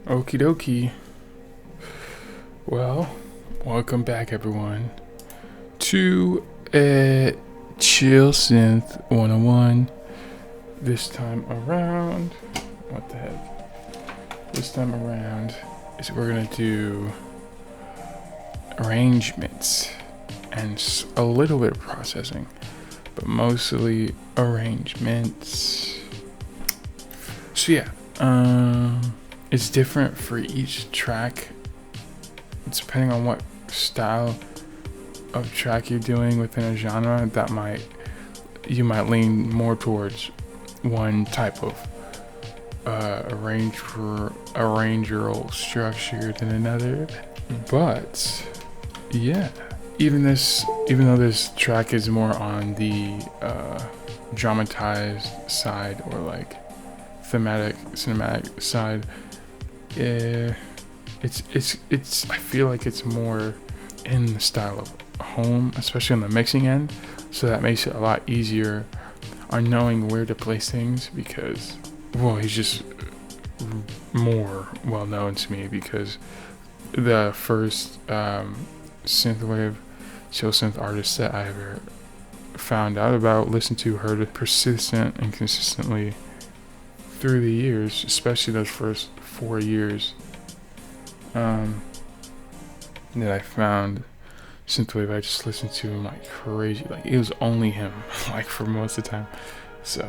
Okie dokie. Well, welcome back, everyone, to Chillsynth 101. This time around, what the heck? This time around is we're gonna do arrangements and a little bit of processing, but mostly arrangements. So yeah, it's different for each track. It's depending on what style of track you're doing within a genre. You might lean more towards one type of arrangeral structure than another. But yeah, even though this track is more on the dramatized side or like cinematic side, it's I feel like it's more in the style of home, especially on the mixing end, so that makes it a lot easier on knowing where to place things, because he's just more well known to me because the first synthwave chillsynth artist that I ever found out about, listened to, heard persistent and consistently through the years, especially those first 4 years that I found synthwave. I just listened to him like crazy. Like it was only him, like for most of the time. So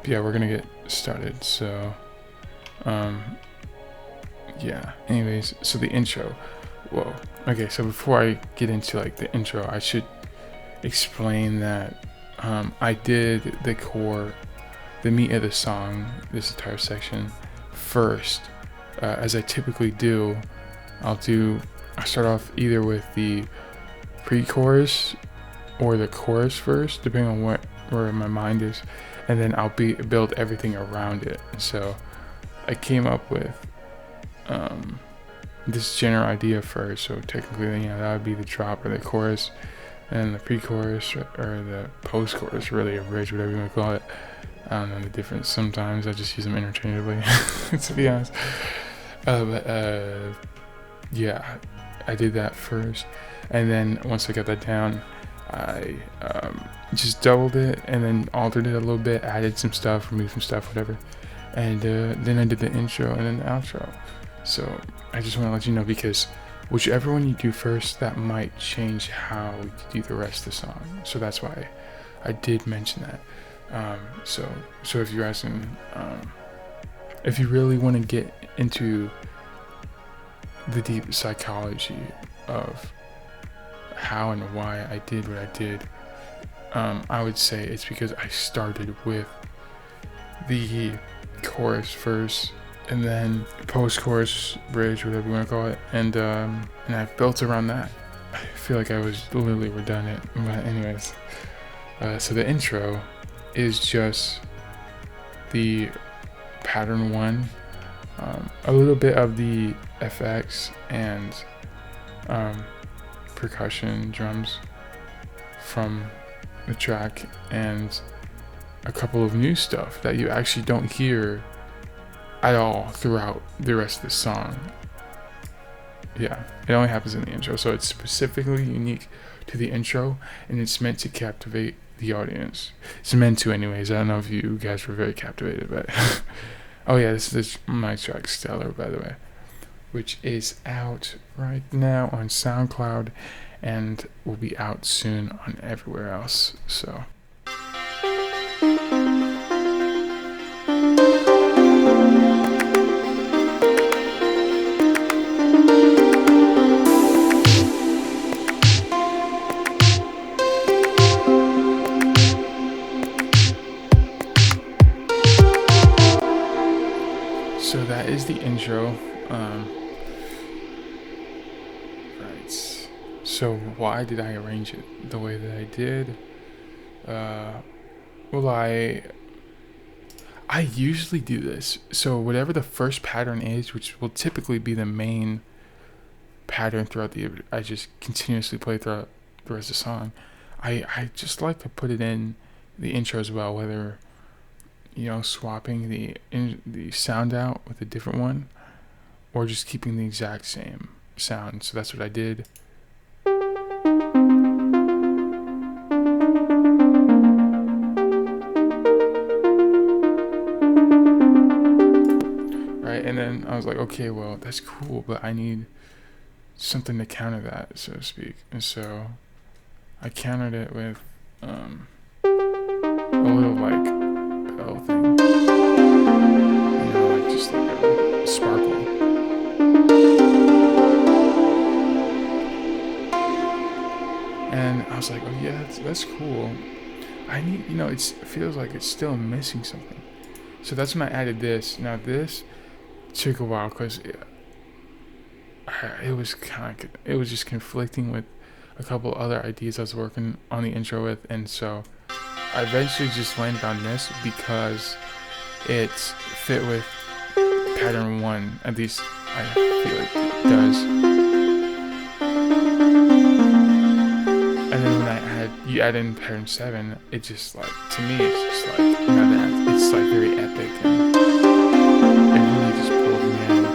yeah, we're gonna get started. So yeah. Anyways, so the intro. Whoa. Okay. So before I get into like the intro, I should explain that I did the meat of the song, this entire section, first, as I typically do. I start off either with the pre-chorus or the chorus first, depending on where my mind is, and then I'll build everything around it. So I came up with this general idea first. So technically, that would be the drop or the chorus, and the pre-chorus or the post-chorus, really, a bridge, whatever you want to call it. I don't know the difference. Sometimes I just use them interchangeably, to be honest. Yeah, I did that first, and then once I got that down, I just doubled it and then altered it a little bit, added some stuff, removed some stuff, whatever, and then I did the intro and then the outro. So I just want to let you know, because whichever one you do first, that might change how we do the rest of the song. So that's why I did mention that. So if you're asking, if you really want to get into the deep psychology of how and why I did what I did, I would say it's because I started with the chorus first, and then post-chorus, bridge, whatever you want to call it, and I built around that. I feel like I was literally redundant, but anyways, so the intro is just the pattern 1, a little bit of the FX and percussion drums from the track, and a couple of new stuff that you actually don't hear at all throughout the rest of the song. Yeah, it only happens in the intro, so it's specifically unique to the intro, and it's meant to captivate the audience. It's meant to, anyways. I don't know if you guys were very captivated, but oh yeah, this is my track Stellar, by the way, which is out right now on SoundCloud and will be out soon on everywhere else. So that is the intro. Right. So why did I arrange it the way that I did? I usually do this. So whatever the first pattern is, which will typically be the main pattern throughout I just continuously play throughout the rest of the song. I just like to put it in the intro as well, whether swapping the sound out with a different one, or just keeping the exact same sound. So that's what I did. Right, and then I was like, okay, well, that's cool, but I need something to counter that, so to speak. And so I countered it with a little like bell thing, like just like a sparkle. And I was like, oh yeah, that's cool. I need, it feels like it's still missing something. So that's when I added this. Now this took a while because it was just conflicting with a couple other ideas I was working on the intro with, and so I eventually just landed on this because it fit with pattern 1. At least I feel like it does. And then when you add in pattern 7, it just like, to me, it's just like, it's like very epic, and it really just pulled me in,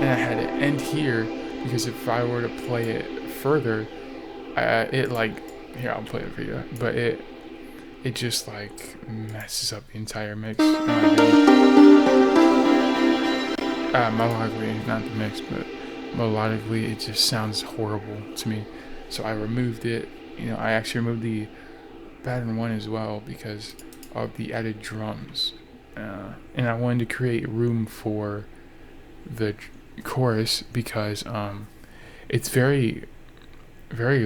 And I had it end here because if I were to play it further, it like, here, I'll play it for you, but it just like messes up the entire mix. Melodically, not the mix, but melodically, it just sounds horrible to me. So I removed it. I actually removed the pattern 1 as well because of the added drums, and I wanted to create room for the chorus because it's very, very,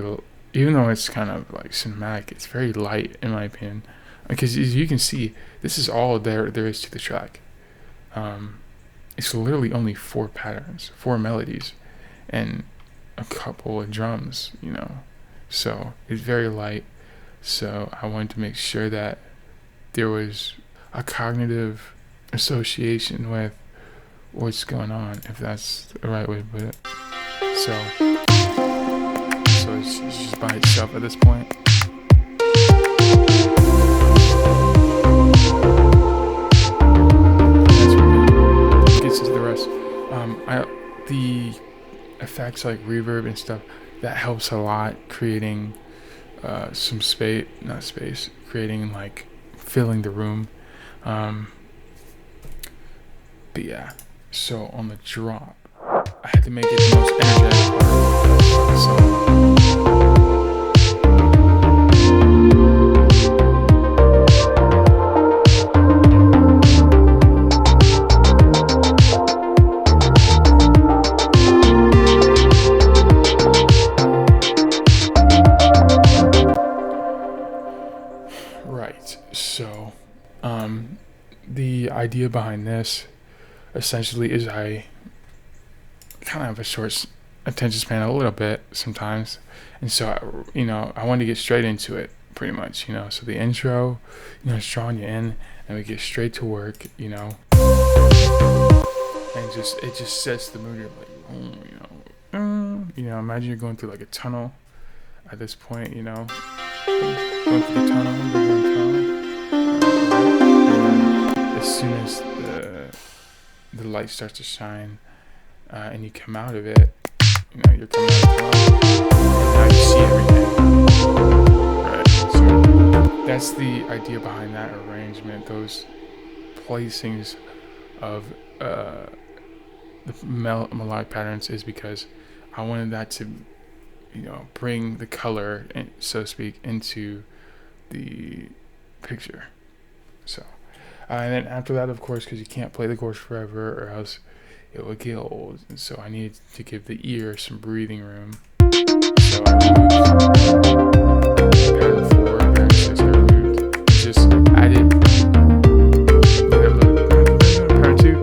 even though it's kind of like cinematic, it's very light in my opinion, because as you can see, this is all there is to the track. It's literally only 4 patterns, 4 melodies, and a couple of drums, so it's very light. So I wanted to make sure that there was a cognitive association with what's going on, if that's the right way to put it. So it's just by itself at this point. That's what gets into the rest. The effects like reverb and stuff, that helps a lot, creating some creating like filling the room. But yeah, so on the drop, I had to make it the most energetic part of the song. Right, so the idea behind this essentially is I kind of have a short attention span a little bit sometimes, and so I wanted to get straight into it pretty much, so the intro, is drawing you in, and we get straight to work, and it just sets the mood. You're like, imagine you're going through like a tunnel at this point, going through the tunnel, and as soon as the light starts to shine, and you come out of it, you're coming out of the tunnel, and now you see everything. Right. So that's the idea behind that arrangement. Those placings of the melodic patterns is because I wanted that to, bring the color, so to speak, into the picture. So. And then after that, of course, because you can't play the chorus forever or else it would get old. And so I needed to give the ear some breathing room. So I removed pattern 4 and pattern 6. I removed and just added pattern 2 to,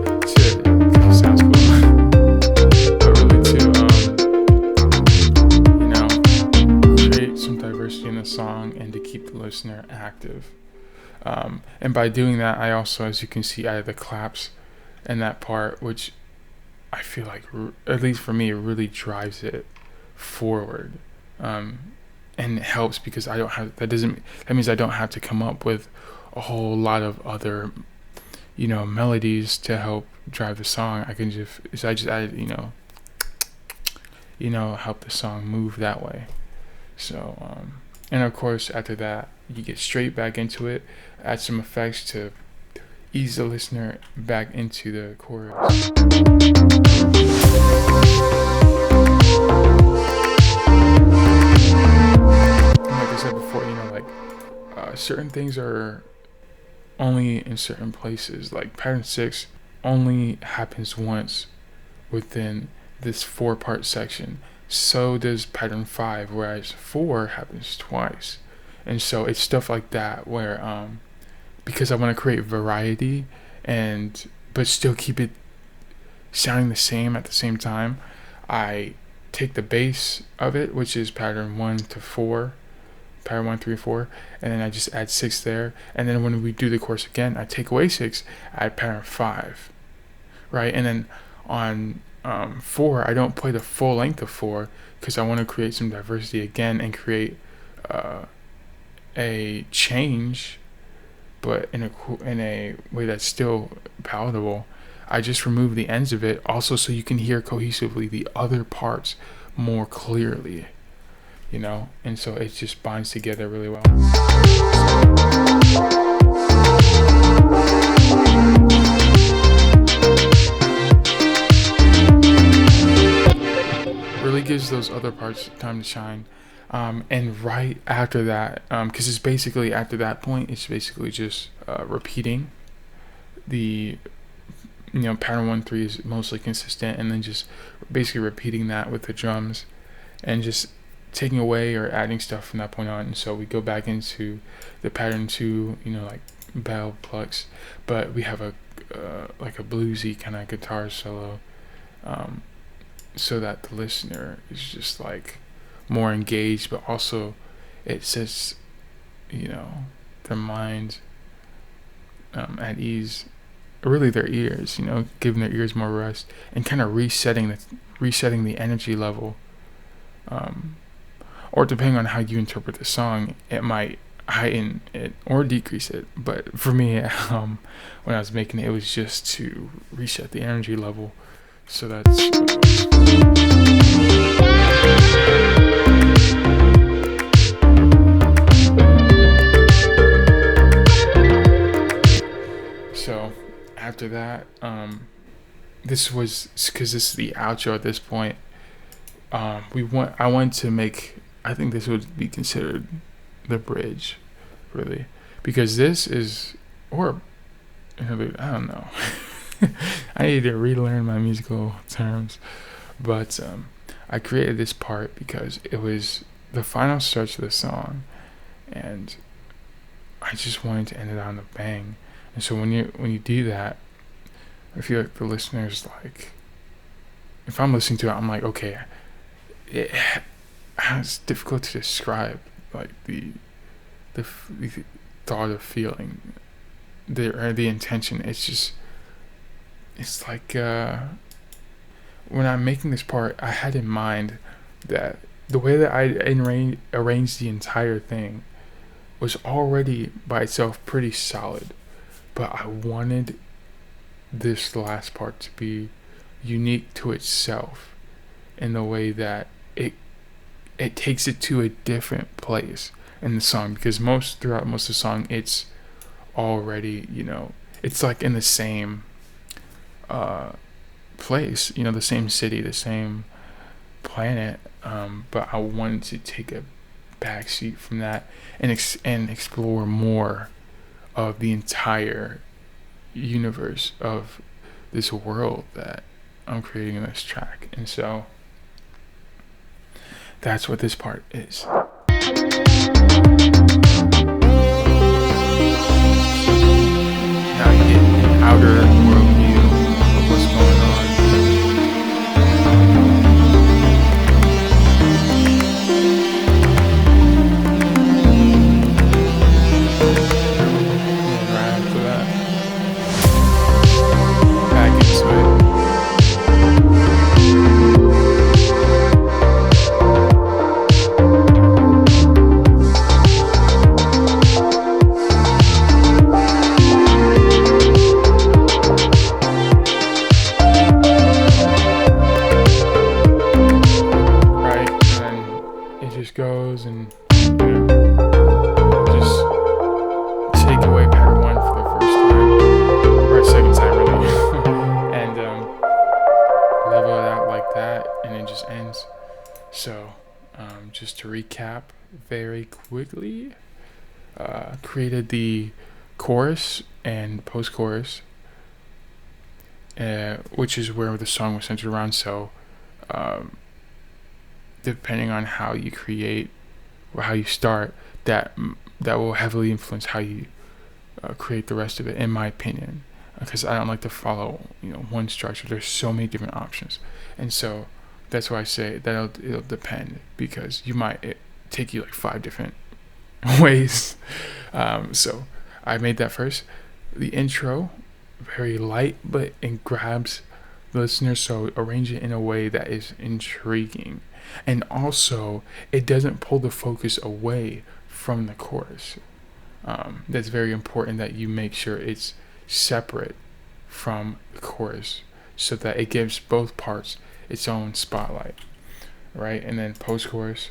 it sounds cool, but really to, create some diversity in the song and to keep the listener active. And by doing that, I also, as you can see, added the claps in that part, which I feel like, at least for me, it really drives it forward. And and it helps because that means I don't have to come up with a whole lot of other, melodies to help drive the song. I just add, help the song move that way. So, and of course, after that, you get straight back into it, add some effects to ease the listener back into the chorus. Like I said before, certain things are only in certain places. Like pattern 6 only happens once within this 4-part section. So does pattern 5, whereas 4 happens twice. And so it's stuff like that where because I want to create variety but still keep it sounding the same at the same time, I take the base of it, which is pattern 1 to 4, pattern 1, 3, 4, and then I just add 6 there. And then when we do the chorus again, I take away 6, add pattern 5, right? And then on 4, I don't play the full length of 4 because I want to create some diversity again and create a change, but in a way that's still palatable. I just remove the ends of it also so you can hear cohesively the other parts more clearly, and so it just binds together really well. Really gives those other parts time to shine. And right after that, because it's basically after that point, it's basically just repeating the, pattern 1, 3 is mostly consistent, and then just basically repeating that with the drums and just taking away or adding stuff from that point on. And so we go back into the pattern 2, like bell plucks, but we have a like a bluesy kind of guitar solo, so that the listener is just like more engaged, but also it sets their mind at ease, really their ears, giving their ears more rest and kind of resetting the energy level, or depending on how you interpret the song, it might heighten it or decrease it. But for me, when I was making it, it was just to reset the energy level. So that's what it was. So after that, this was because this is the outro at this point. I want to make, I think this would be considered the bridge, really, because this is, or I don't know. I need to relearn my musical terms, but I created this part because it was the final stretch of the song, and I just wanted to end it on a bang. And so when you do that, I feel like the listener's like, if I'm listening to it, I'm like, okay, it's difficult to describe, like the thought of feeling, the intention. It's like when I'm making this part, I had in mind that the way that I arranged the entire thing was already by itself pretty solid, but I wanted this last part to be unique to itself in the way that it takes it to a different place in the song, because throughout most of the song it's already, it's like in the same place, the same city, the same planet, but I wanted to take a backseat from that and explore more of the entire universe of this world that I'm creating in this track. And so that's what this part is. Now you get an outer world view of what's going on. And right after that, back into it. just to recap very quickly, created the chorus and post-chorus, which is where the song was centered around. So depending on how you create or how you start, that will heavily influence how you create the rest of it, in my opinion, because I don't like to follow one structure. There's so many different options, and so that's why I say that it'll depend, because you might take you like 5 different ways. So I made that first. The intro, very light, but it grabs the listener, so arrange it in a way that is intriguing, and also it doesn't pull the focus away from the chorus. That's very important, that you make sure it's separate from the chorus, so that it gives both parts its own spotlight, right? And then post-chorus,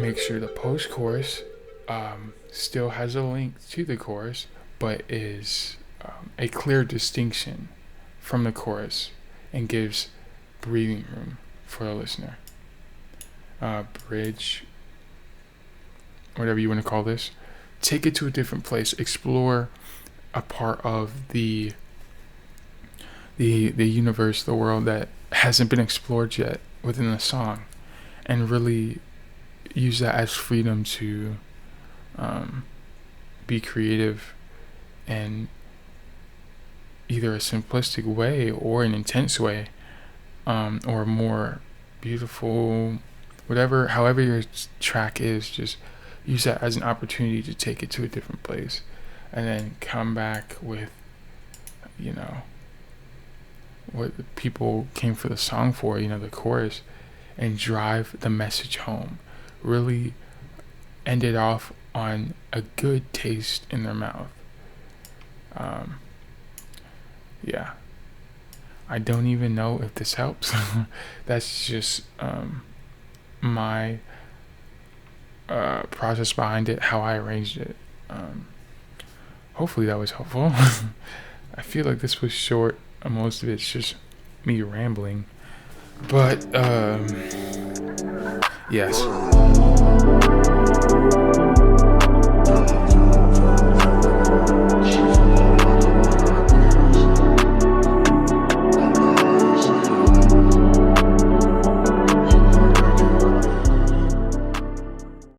make sure the post-chorus still has a link to the chorus, but is a clear distinction from the chorus and gives breathing room for the listener. Bridge, whatever you want to call this, take it to a different place, explore a part of the universe, the world that hasn't been explored yet within the song, and really use that as freedom to be creative in either a simplistic way or an intense way, or a more beautiful, however your track is. Just use that as an opportunity to take it to a different place, and then come back with what the people came for the song for, the chorus, and drive the message home. Really end it off on a good taste in their mouth. Yeah, I don't even know if this helps. That's just my process behind it, how I arranged it. Hopefully that was helpful. I feel like this was short. Most of it's just me rambling, but yes.